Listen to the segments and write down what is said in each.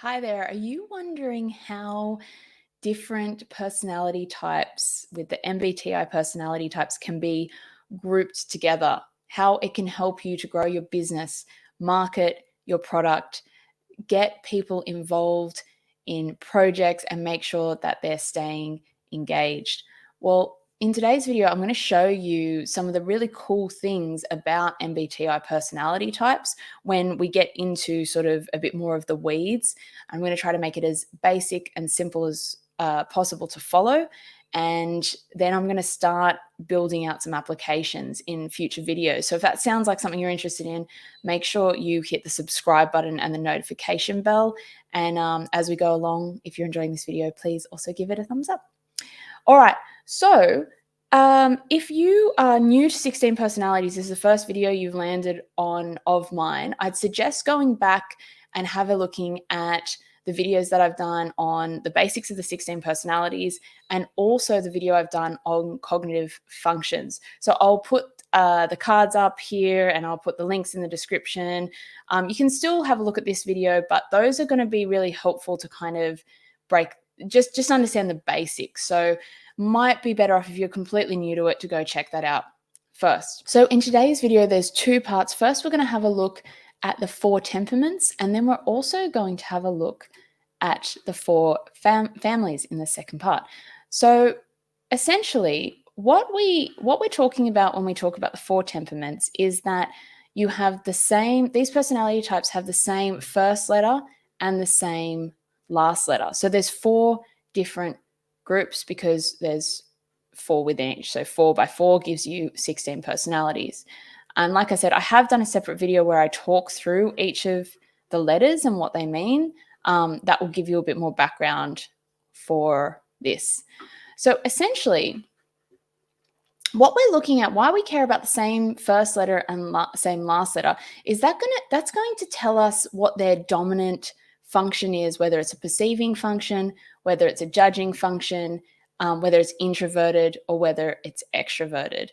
Hi there. Are you wondering how different personality types with the MBTI personality types can be grouped together? How it can help you to grow your business, market your product, get people involved in projects, and make sure that they're staying engaged? Well, in today's video, I'm going to show you some of the really cool things about MBTI personality types when we get into sort of a bit more of the weeds. I'm going to try to make it as basic and simple as possible to follow. And then I'm going to start building out some applications in future videos. So if that sounds like something you're interested in, make sure you hit the subscribe button and the notification bell. And as we go along, if you're enjoying this video, please also give it a thumbs up. All right. So if you are new to 16 personalities, this is the first video you've landed on of mine, I'd suggest going back and have a looking at the videos that I've done on the basics of the 16 personalities and also the video I've done on cognitive functions. So I'll put the cards up here and I'll put the links in the description. You can still have a look at this video, but those are going to be really helpful to kind of just understand the basics. So might be better off if you're completely new to it to go check that out first. So in today's video, there's two parts. First, we're going to have a look at the four temperaments, and then we're also going to have a look at the four families in the second part. So essentially, what we're talking about when we talk about the four temperaments is that you have these personality types have the same first letter and the same last letter. So there's four different groups because there's four within each. So 4 by 4 gives you 16 personalities. And like I said, I have done a separate video where I talk through each of the letters and what they mean. That will give you a bit more background for this. So essentially, what we're looking at, why we care about the same first letter and same last letter, is that's going to tell us what their dominant function is, whether it's a perceiving function, whether it's a judging function, whether it's introverted or whether it's extroverted.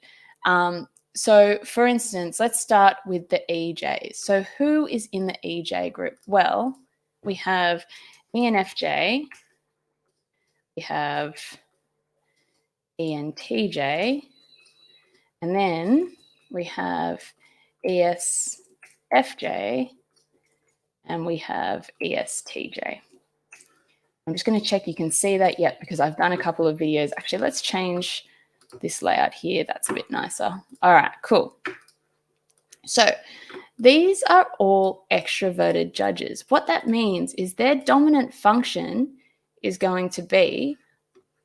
So for instance, let's start with the EJs. So who is in the EJ group? Well, we have ENFJ, we have ENTJ, and then we have ESFJ, and we have ESTJ. I'm just going to check you can see that yet because I've done a couple of videos. Actually, let's change this layout here. That's a bit nicer. All right, cool. So these are all extroverted judges. What that means is their dominant function is going to be,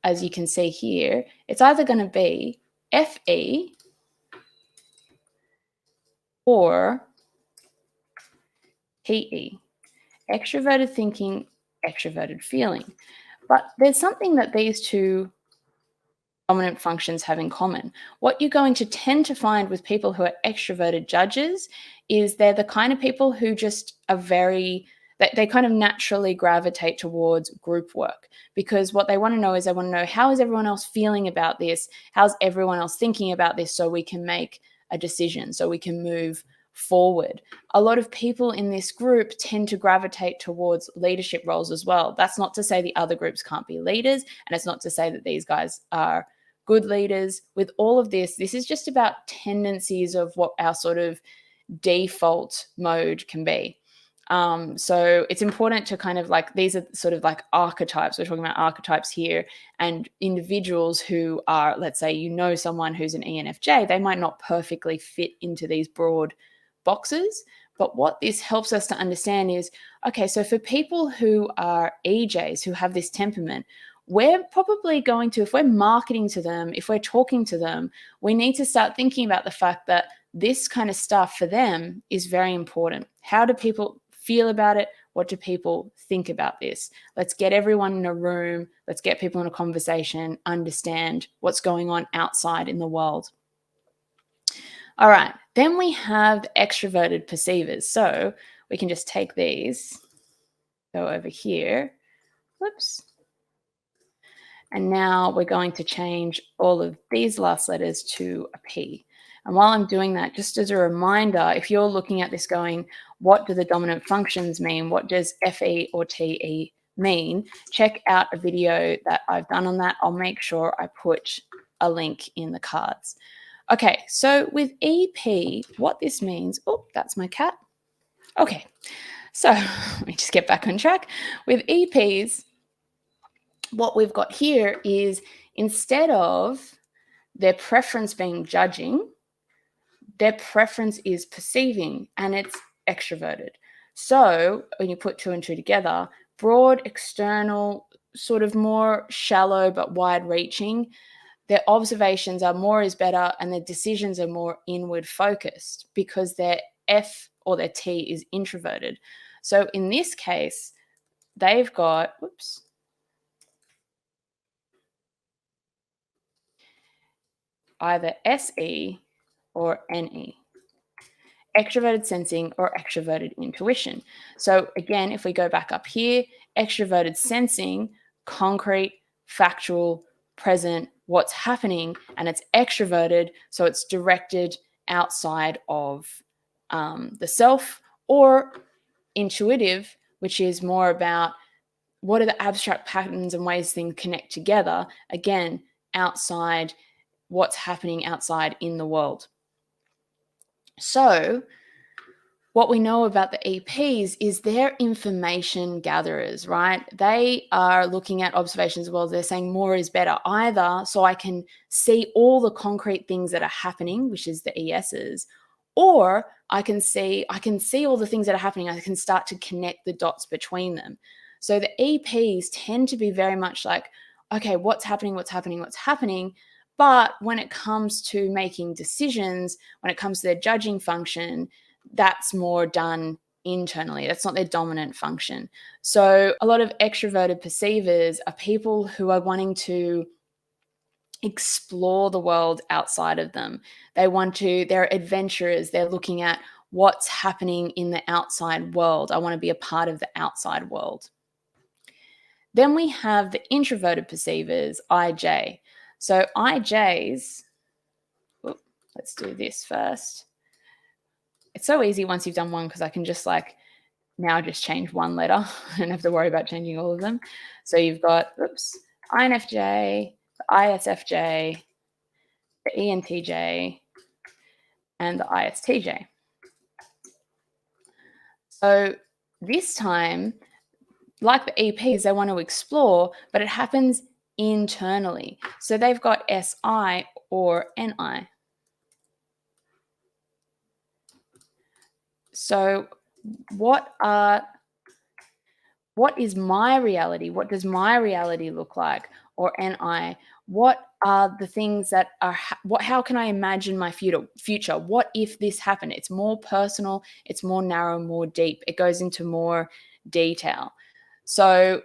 as you can see here, it's either going to be FE or PE, extroverted thinking, extroverted feeling. But there's something that these two dominant functions have in common. What you're going to tend to find with people who are extroverted judges is they're the kind of people who just are they kind of naturally gravitate towards group work, because what they want to know is they want to know, how is everyone else feeling about this? How's everyone else thinking about this, so we can make a decision, so we can move forward. A lot of people in this group tend to gravitate towards leadership roles as well. That's not to say the other groups can't be leaders, and it's not to say that these guys are good leaders. With all of this is just about tendencies of what our sort of default mode can be. So it's important to kind of like, these are sort of like archetypes. We're talking about archetypes here, and individuals who are, let's say, someone who's an ENFJ, they might not perfectly fit into these broad boxes. But what this helps us to understand is, okay, so for people who are EJs, who have this temperament, we're probably going to, if we're marketing to them, if we're talking to them, we need to start thinking about the fact that this kind of stuff for them is very important. How do people feel about it? What do people think about this? Let's get everyone in a room. Let's get people in a conversation, understand what's going on outside in the world. All right, then we have the extroverted perceivers. So we can just take these, go over here. Whoops. And now we're going to change all of these last letters to a P. And while I'm doing that, just as a reminder, if you're looking at this going, what do the dominant functions mean? What does FE or TE mean? Check out a video that I've done on that. I'll make sure I put a link in the cards. Okay, so with EP, what this means, oh, that's my cat. Okay, so let me just get back on track. With EPs, what we've got here is instead of their preference being judging, their preference is perceiving, and it's extroverted. So when you put two and two together, broad, external, sort of more shallow but wide-reaching, their observations are more is better, and their decisions are more inward focused because their F or their T is introverted. So in this case, they've got, whoops, either SE or NE, extroverted sensing or extroverted intuition. So again, if we go back up here, extroverted sensing, concrete, factual, present, what's happening, and it's extroverted, so it's directed outside of the self, or intuitive, which is more about what are the abstract patterns and ways things connect together, again, outside what's happening outside in the world. So what we know about the EPs is they're information gatherers, right? They are looking at observations as well. They're saying more is better, either so I can see all the concrete things that are happening, which is the ESs, or I can see all the things that are happening. I can start to connect the dots between them. So the EPs tend to be very much like, okay, what's happening? But when it comes to making decisions, when it comes to their judging function, that's more done internally. That's not their dominant function. So a lot of extroverted perceivers are people who are wanting to explore the world outside of them. They're adventurers. They're looking at what's happening in the outside world. I want to be a part of the outside world. Then we have the introverted perceivers, IJ. So IJs, let's do this first. It's so easy once you've done one because I can just now just change one letter. I don't have to worry about changing all of them. So you've got, INFJ, the ISFJ, the ENTJ, and the ISTJ. So this time, like the EPs, they want to explore, but it happens internally. So they've got SI or NI. So what is my reality? What does my reality look like? Or NI, what are the things that are, how can I imagine my future? What if this happened? It's more personal, it's more narrow, more deep. It goes into more detail. So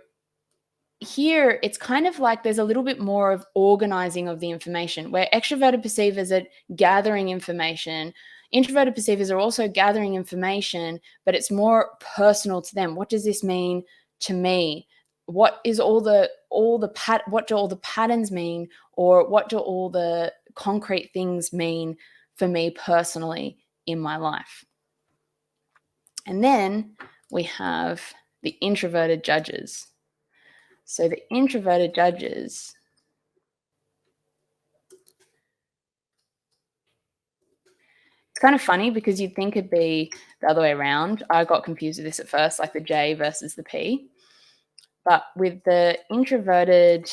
here, it's kind of like there's a little bit more of organizing of the information, where extroverted perceivers are gathering information. Introverted perceivers are also gathering information, but it's more personal to them. What does this mean to me? What do all the patterns mean, or what do all the concrete things mean for me personally in my life? And then we have the introverted judges. So the introverted judges, it's kind of funny because you'd think it'd be the other way around. I got confused with this at first, like the J versus the P. But with the introverted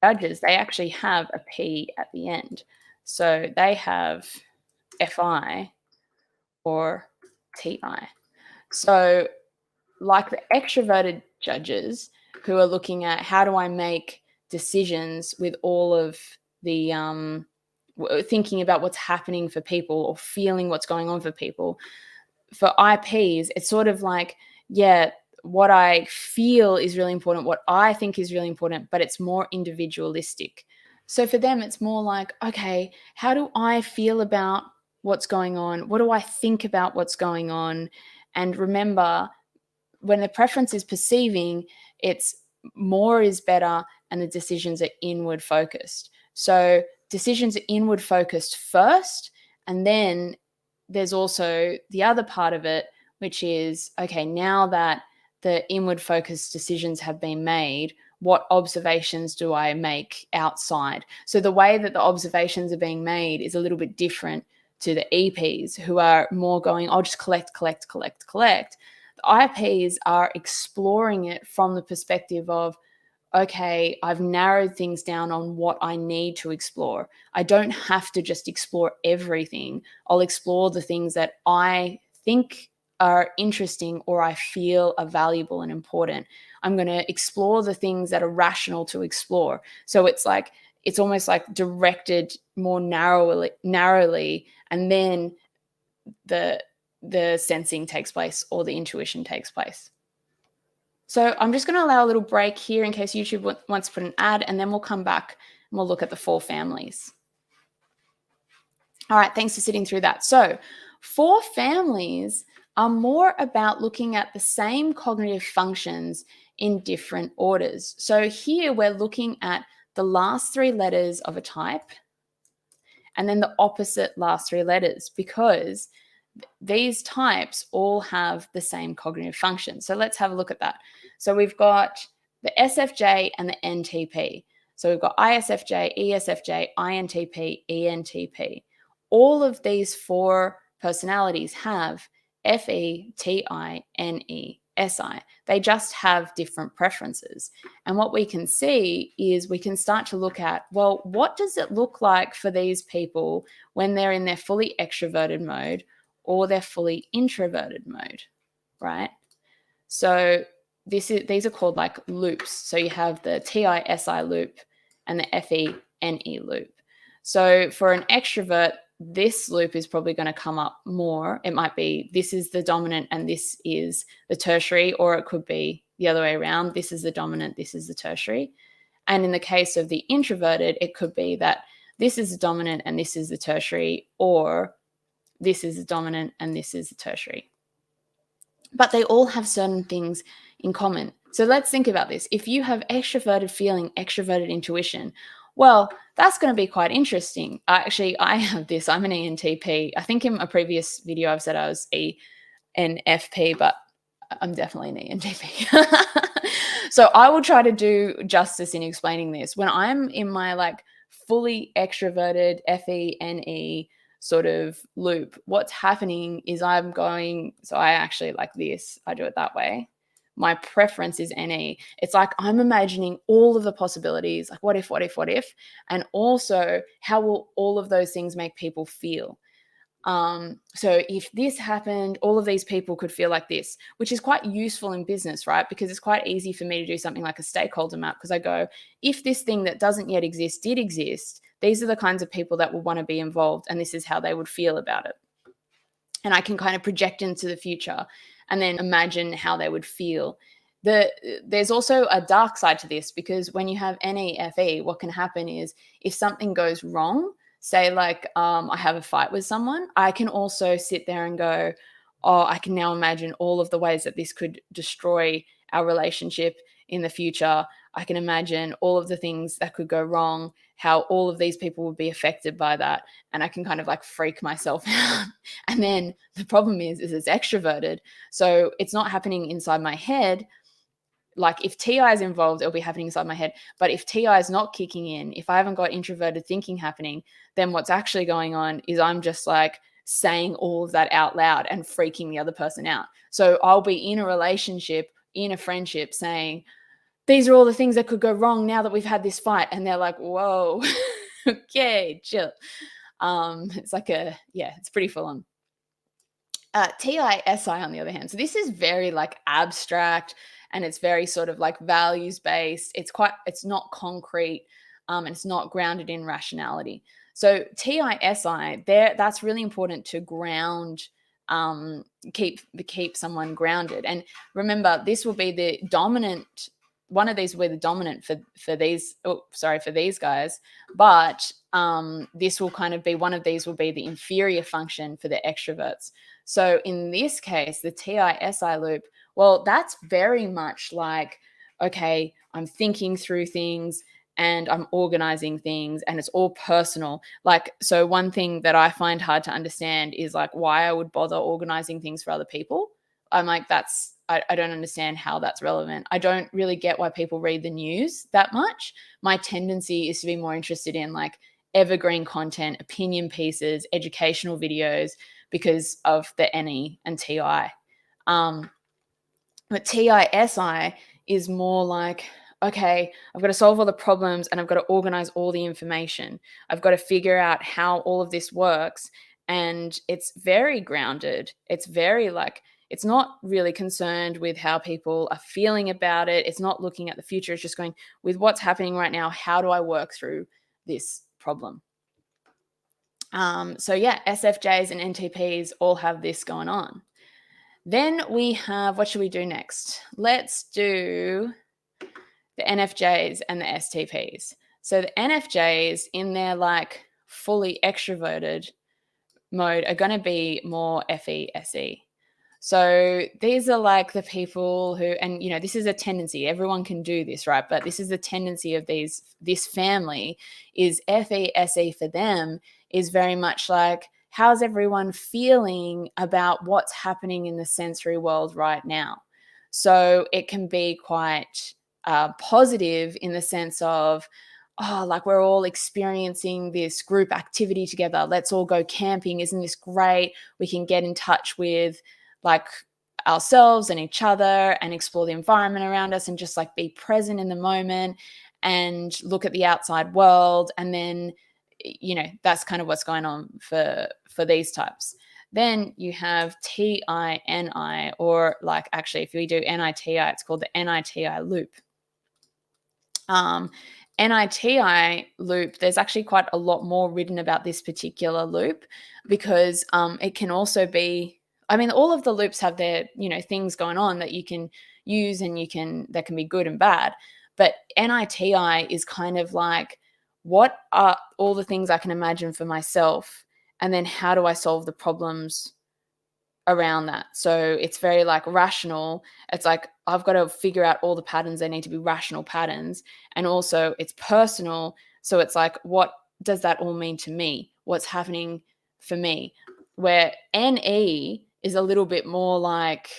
judges, they actually have a P at the end. So they have FI or TI. So like the extroverted judges who are looking at how do I make decisions with all of the thinking about what's happening for people or feeling what's going on for people. For IPs, it's sort of like, yeah, what I feel is really important, what I think is really important, but it's more individualistic. So for them, it's more like, okay, how do I feel about what's going on? What do I think about what's going on? And remember, when the preference is perceiving, it's more is better, and the decisions are inward focused. So decisions are inward focused first, and then there's also the other part of it, which is, okay, now that the inward focused decisions have been made, what observations do I make outside? So the way that the observations are being made is a little bit different to the EPs, who are more going, I'll just collect. The IPs are exploring it from the perspective of, okay, I've narrowed things down on what I need to explore. I don't have to just explore everything. I'll explore the things that I think are interesting or I feel are valuable and important. I'm going to explore the things that are rational to explore. So it's almost like directed more narrowly, and then the sensing takes place or the intuition takes place. So I'm just going to allow a little break here in case YouTube wants to put an ad, and then we'll come back and we'll look at the 4 families. All right, thanks for sitting through that. So 4 families are more about looking at the same cognitive functions in different orders. So here we're looking at the last 3 letters of a type and then the opposite last 3 letters, because these types all have the same cognitive function. So let's have a look at that. So we've got the SFJ and the NTP. So we've got ISFJ, ESFJ, INTP, ENTP. All of these 4 personalities have FE, TI, NE, SI. They just have different preferences. And what we can see is we can start to look at, well, what does it look like for these people when they're in their fully extroverted mode or their fully introverted mode, right? So these are called like loops. So you have the TI-SI loop and the FE-NE loop. So for an extrovert, this loop is probably going to come up more. It might be this is the dominant and this is the tertiary, or it could be the other way around. This is the dominant, this is the tertiary. And in the case of the introverted, it could be that this is the dominant and this is the tertiary, or this is the dominant and this is the tertiary. But they all have certain things in common. So let's think about this. If you have extroverted feeling, extroverted intuition, well, that's going to be quite interesting. Actually, I have this. I'm an ENTP. I think in a previous video I've said I was ENFP, but I'm definitely an ENTP. So I will try to do justice in explaining this. When I'm in my like fully extroverted FE-NE sort of loop, what's happening is I'm going, so I actually like this, I do it that way. My preference is NE. It's like I'm imagining all of the possibilities, like what if, and also how will all of those things make people feel. So if this happened, all of these people could feel like this, which is quite useful in business, right? Because it's quite easy for me to do something like a stakeholder map, because I go, if this thing that doesn't yet exist did exist, these are the kinds of people that will want to be involved, and this is how they would feel about it. And I can kind of project into the future and then imagine how they would feel. There's also a dark side to this, because when you have NEFE, what can happen is if something goes wrong, say like I have a fight with someone, I can also sit there and go, oh, I can now imagine all of the ways that this could destroy our relationship in the future. I can imagine all of the things that could go wrong, how all of these people would be affected by that. And I can kind of like freak myself out. And then the problem is it's extroverted. So it's not happening inside my head. Like if TI is involved, it'll be happening inside my head. But if TI is not kicking in, if I haven't got introverted thinking happening, then what's actually going on is I'm just like saying all of that out loud and freaking the other person out. So I'll be in a relationship, in a friendship, saying, these are all the things that could go wrong now that we've had this fight. And they're like, whoa, okay, chill. It's like it's pretty full on. TI-SI on the other hand. So this is very like abstract, and it's very sort of like values based. It's not concrete, and it's not grounded in rationality. So TI-SI, that's really important to ground, keep someone grounded. And remember, this will be the dominant. One of these will be the dominant for these guys, but this will kind of be, one of these will be the inferior function for the extroverts. So in this case, the TI-SI loop, well, that's very much like, okay, I'm thinking through things. and I'm organizing things and it's all personal. Like, so one thing that I find hard to understand is like why I would bother organizing things for other people. I'm like, I don't understand how that's relevant. I don't really get why people read the news that much. My tendency is to be more interested in like evergreen content, opinion pieces, educational videos because of the NE and TI. But TISI is more like, okay, I've got to solve all the problems and I've got to organize all the information. I've got to figure out how all of this works. And it's very grounded. It's very like, it's not really concerned with how people are feeling about it. It's not looking at the future. It's just going with what's happening right now. How do I work through this problem? So yeah, SFJs and NTPs all have this going on. Then we have, what should we do next? Let's do the NFJs and the STPs. So the NFJs in their like fully extroverted mode are going to be more FESE. So these are like the people who, and you know, this is a tendency. Everyone can do this, right? But this is the tendency of this family is FESE for them is very much like, how's everyone feeling about what's happening in the sensory world right now? So it can be quite positive in the sense of, oh, like we're all experiencing this group activity together. Let's all go camping. Isn't this great? We can get in touch with like ourselves and each other and explore the environment around us and just like be present in the moment and look at the outside world. And then, you know, that's kind of what's going on for these types. Then you have TINI, or like actually if we do NITI, it's called the NITI loop. NITI loop, there's actually quite a lot more written about this particular loop because it can also be, I mean, all of the loops have their, you know, things going on that you can use and that can be good and bad. But NITI is kind of like, what are all the things I can imagine for myself? And then how do I solve the problems around that? So it's very like rational. It's like I've got to figure out all the patterns. They need to be rational patterns. And also it's personal. So it's like, what does that all mean to me? What's happening for me? Where NE is a little bit more like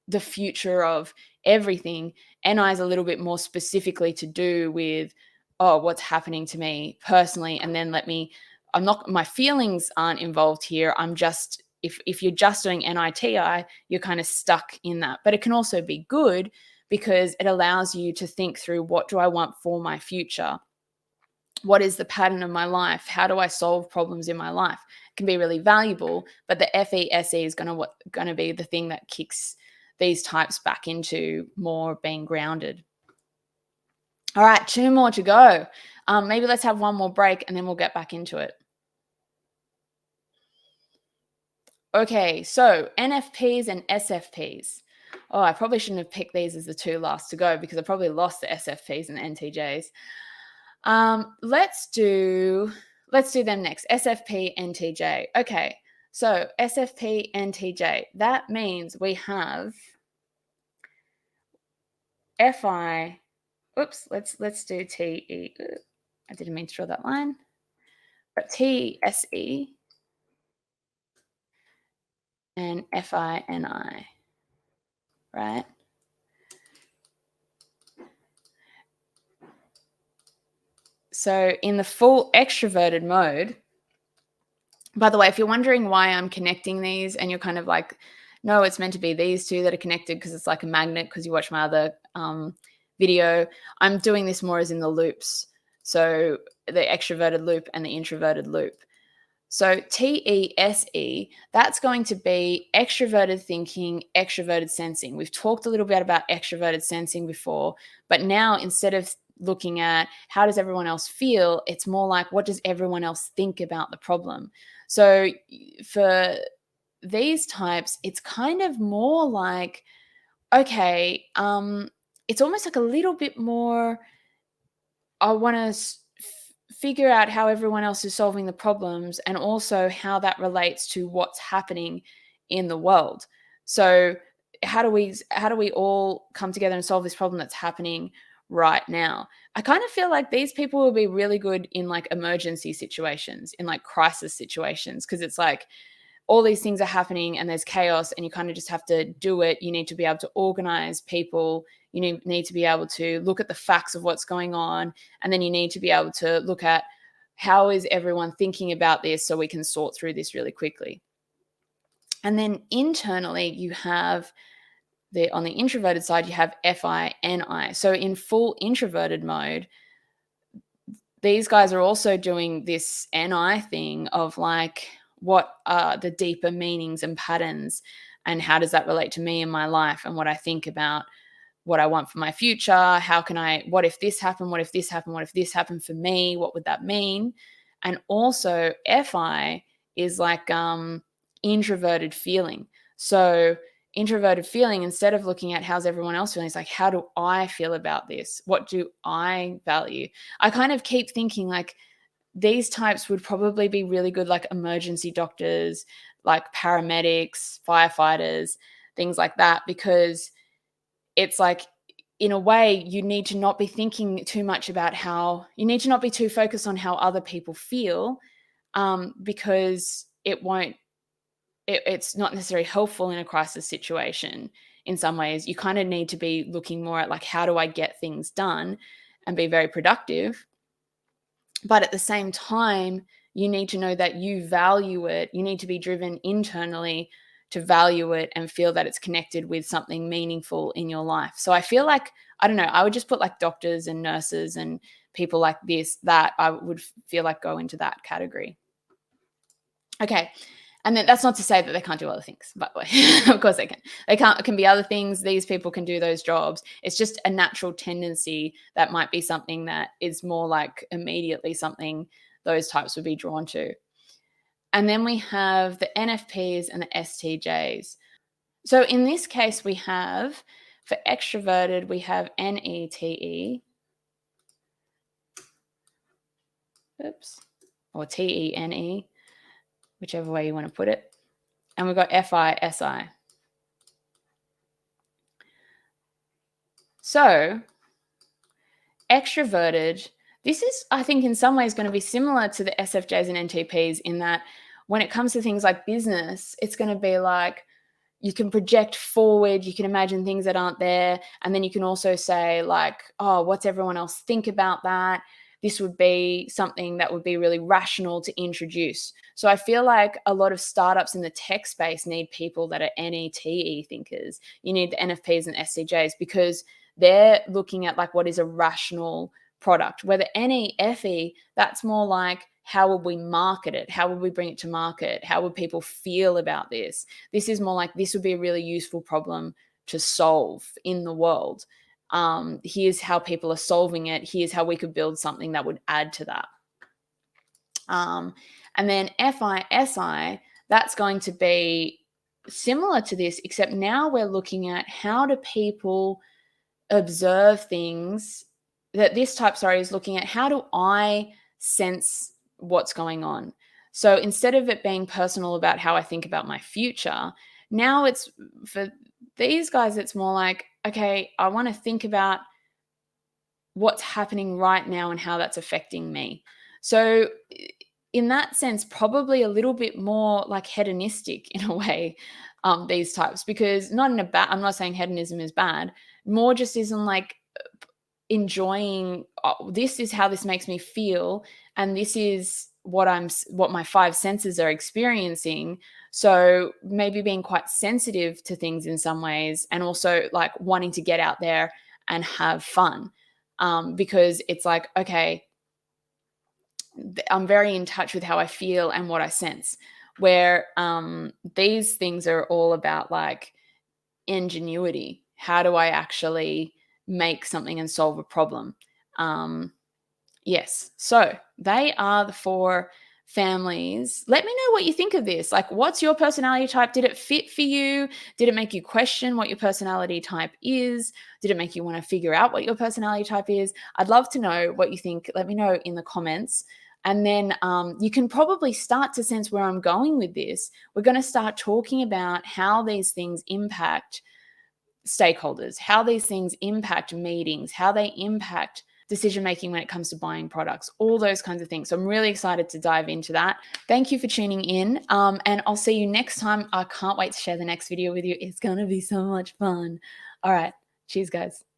the future of everything. NI is a little bit more specifically to do with, oh, what's happening to me personally. And then my feelings aren't involved here. I'm just, if you're just doing NITI, you're kind of stuck in that. But it can also be good because it allows you to think through, what do I want for my future? What is the pattern of my life? How do I solve problems in my life? It can be really valuable, but the FESE is going to be the thing that kicks these types back into more being grounded. All right, 2 more to go. Maybe let's have one more break and then we'll get back into it. Okay, so NFPs and SFPs. Oh, I probably shouldn't have picked these as the 2 last to go because I probably lost the SFPs and NTJs. Let's do them next. SFP NTJ. Okay, so SFP NTJ. That means we have FI. Oops, let's do TE. I didn't mean to draw that line. But TSE and FINI. Right? So in the full extroverted mode, by the way, if you're wondering why I'm connecting these and you're kind of like, no, it's meant to be these two that are connected because it's like a magnet because you watch my other video, I'm doing this more as in the loops. So the extroverted loop and the introverted loop. So TESE, that's going to be extroverted thinking, extroverted sensing. We've talked a little bit about extroverted sensing before, but now instead of looking at how does everyone else feel, it's more like what does everyone else think about the problem. So for these types, it's kind of more like, okay, it's almost like a little bit more, I want to figure out how everyone else is solving the problems and also how that relates to what's happening in the world. So how do we all come together and solve this problem that's happening right now. I kind of feel like these people will be really good in like emergency situations, in like crisis situations, because it's like all these things are happening and there's chaos and you kind of just have to do it. You need to be able to organize people. You need to be able to look at the facts of what's going on. And then you need to be able to look at how is everyone thinking about this so we can sort through this really quickly. And then internally, you have on the introverted side, you have Fi, Ni. So in full introverted mode, these guys are also doing this Ni thing of like, what are the deeper meanings and patterns, and how does that relate to me in my life and what I think about what I want for my future? What if this happened? What if this happened? What if this happened for me? What would that mean? And also Fi is like introverted feeling. So introverted feeling, instead of looking at how's everyone else feeling, it's like, how do I feel about this? What do I value? I kind of keep thinking like these types would probably be really good, like emergency doctors, like paramedics, firefighters, things like that, because it's like, in a way, you need to not be thinking too much about you need to not be too focused on how other people feel, because it's not necessarily helpful in a crisis situation. In some ways, you kind of need to be looking more at like, how do I get things done and be very productive? But at the same time, you need to know that you value it. You need to be driven internally to value it and feel that it's connected with something meaningful in your life. So I feel like, I don't know, I would just put like doctors and nurses and people like that I would feel like go into that category. Okay. And then that's not to say that they can't do other things, by the way. Of course they can. It can be other things. These people can do those jobs. It's just a natural tendency that might be something that is more like immediately something those types would be drawn to. And then we have the NFPs and the STJs. So in this case, we have, for extroverted, we have NETE. Oops. Or TENE, whichever way you want to put it. And we've got FISI. So extroverted, this is, I think, in some ways going to be similar to the SFJs and NTPs in that when it comes to things like business, it's going to be like you can project forward, you can imagine things that aren't there, and then you can also say like, oh, what's everyone else think about that? This would be something that would be really rational to introduce. So I feel like a lot of startups in the tech space need people that are NETE thinkers. You need the NFPs and SCJs because they're looking at like what is a rational product. Where the NEFE, that's more like, how would we market it? How would we bring it to market? How would people feel about this? This is more like, this would be a really useful problem to solve in the world. Here's how people are solving it. Here's how we could build something that would add to that. And then FISI, that's going to be similar to this, except now we're looking at how do people observe things. That this type, is looking at how do I sense what's going on. So instead of it being personal about how I think about my future, now it's, for these guys, it's more like, okay, I want to think about what's happening right now and how that's affecting me. So in that sense, probably a little bit more like hedonistic in a way, these types, because not in a bad, I'm not saying hedonism is bad, more just isn't like enjoying, this is how this makes me feel, and this is what my five senses are experiencing. So maybe being quite sensitive to things in some ways, and also like wanting to get out there and have fun, because it's like, okay, I'm very in touch with how I feel and what I sense, where these things are all about like ingenuity. How do I actually make something and solve a problem? Yes. So they are the four families. Let me know what you think of this. Like, what's your personality type? Did it fit for you? Did it make you question what your personality type is? Did it make you want to figure out what your personality type is? I'd love to know what you think. Let me know in the comments. And then you can probably start to sense where I'm going with this. We're going to start talking about how these things impact stakeholders, how these things impact meetings, how they impact decision making when it comes to buying products, all those kinds of things. So I'm really excited to dive into that. Thank you for tuning in, and I'll see you next time. I can't wait to share the next video with you. It's going to be so much fun. All right. Cheers, guys.